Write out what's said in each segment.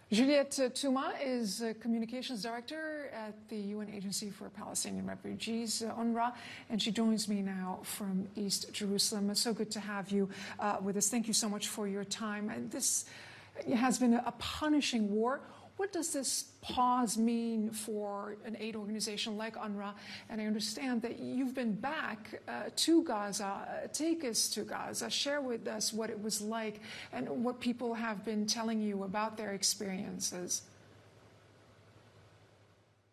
Juliette Touma is Communications Director at the UN Agency for Palestinian Refugees, UNRWA, and she joins me now from East Jerusalem. It's so good to have you with us. Thank you so much for your time. And this has been a punishing war. What does this pause mean for an aid organization like UNRWA? And I understand that you've been back to Gaza. Take us to Gaza. Share with us what it was like and what people have been telling you about their experiences.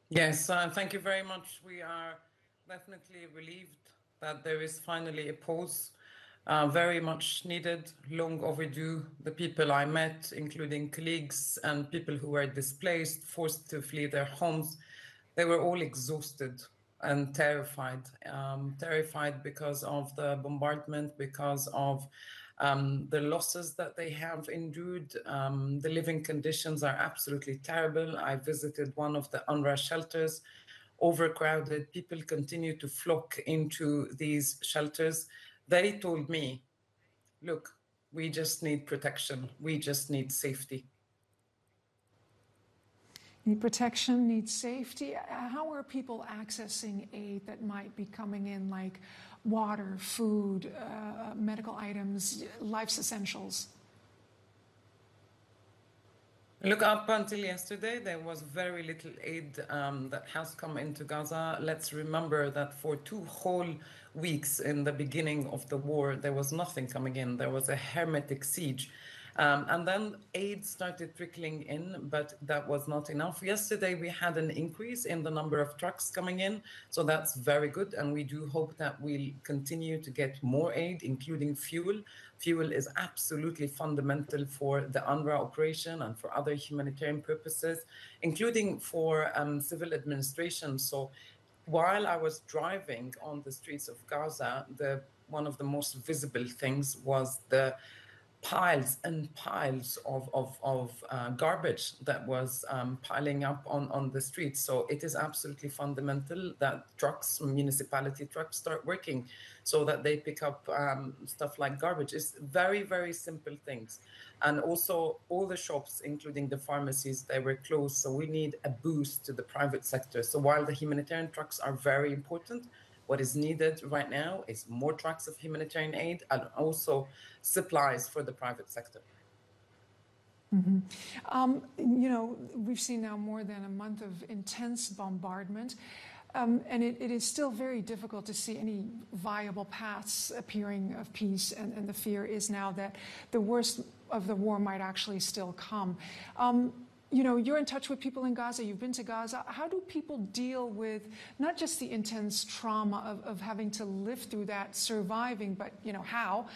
Yes, thank you very much. We are definitely relieved that there is finally a pause. Very much needed, long overdue. The people I met, including colleagues and people who were displaced, forced to flee their homes, they were all exhausted and terrified. Terrified because of the bombardment, because of the losses that they have endured. The living conditions are absolutely terrible. I visited one of the UNRWA shelters, overcrowded. People continue to flock into these shelters. They told me, look, we just need protection. We just need safety. Need protection, need safety. How are people accessing aid that might be coming in, like water, food, medical items, life's essentials? Look, up until yesterday, there was very little aid that has come into Gaza. Let's remember that for 2 whole weeks in the beginning of the war, there was nothing coming in. There was a hermetic siege. And then aid started trickling in, but that was not enough. Yesterday, we had an increase in the number of trucks coming in. So that's very good. And we do hope that we'll continue to get more aid, including fuel. Fuel is absolutely fundamental for the UNRWA operation and for other humanitarian purposes, including for civil administration. So while I was driving on the streets of Gaza, one of the most visible things was the piles and piles of garbage that was piling up on the streets. So it is absolutely fundamental that trucks, municipality trucks, start working so that they pick up stuff like garbage. It's very, very simple things. And also all the shops, including the pharmacies, they were closed. So we need a boost to the private sector. So while the humanitarian trucks are very important, what is needed right now is more trucks of humanitarian aid and also supplies for the private sector. You know, we've seen now more than a month of intense bombardment, and it is still very difficult to see any viable paths appearing of peace, and the fear is now that the worst of the war might actually still come. You know, you're in touch with people in Gaza, you've been to Gaza. How do people deal with not just the intense trauma of having to live through that, surviving, but, you know, how?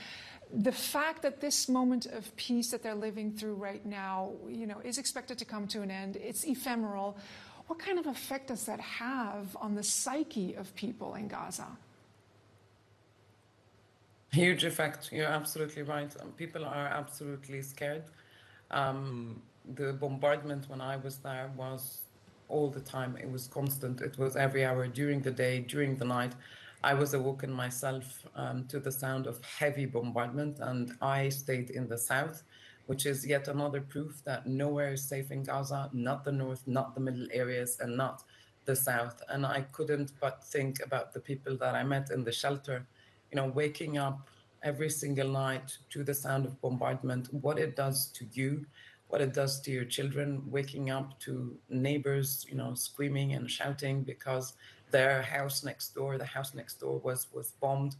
The fact that this moment of peace that they're living through right now, you know, is expected to come to an end. It's ephemeral. What kind of effect does that have on the psyche of people in Gaza? Huge effect. You're absolutely right. People are absolutely scared. The bombardment when I was there was all the time. It was constant. It was every hour, during the day, during the night. I was awoken myself to the sound of heavy bombardment, and I stayed in the south, which is yet another proof that nowhere is safe in Gaza, not the north, not the middle areas, and not the south. And I couldn't but think about the people that I met in the shelter, you know, waking up every single night to the sound of bombardment, what it does to you, what it does to your children, waking up to neighbors, you know, screaming and shouting because their house next door, the house next door was bombed.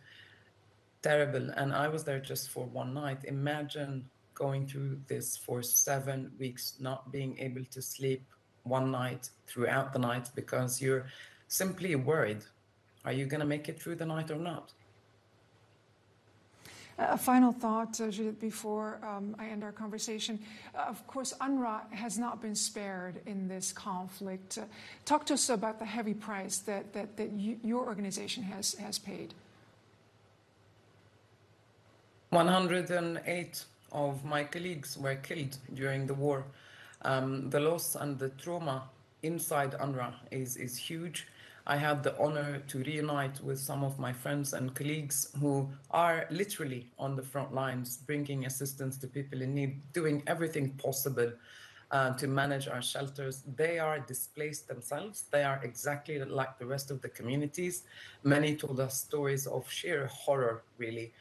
Terrible. And I was there just for one night. Imagine going through this for 7 weeks, not being able to sleep one night throughout the night because you're simply worried. Are you going to make it through the night or not? A final thought, Juliette, before I end our conversation. Of course, UNRWA has not been spared in this conflict. Talk to us about the heavy price that your organization has paid. 108 of my colleagues were killed during the war. The loss and the trauma inside UNRWA is huge. I had the honor to reunite with some of my friends and colleagues who are literally on the front lines, bringing assistance to people in need, doing everything possible to manage our shelters. They are displaced themselves. They are exactly like the rest of the communities. Many told us stories of sheer horror, really,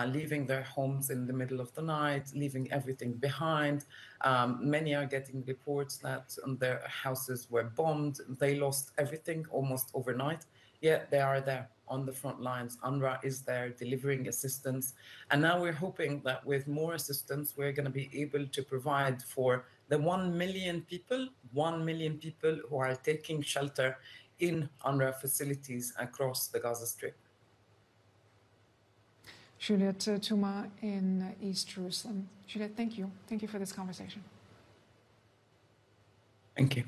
leaving their homes in the middle of the night, leaving everything behind. Many are getting reports that their houses were bombed. They lost everything almost overnight, yet they are there on the front lines. UNRWA is there delivering assistance. And now we're hoping that with more assistance, we're going to be able to provide for the 1 million people who are taking shelter in UNRWA facilities across the Gaza Strip. Juliette Touma in East Jerusalem. Juliette, thank you. Thank you for this conversation. Thank you.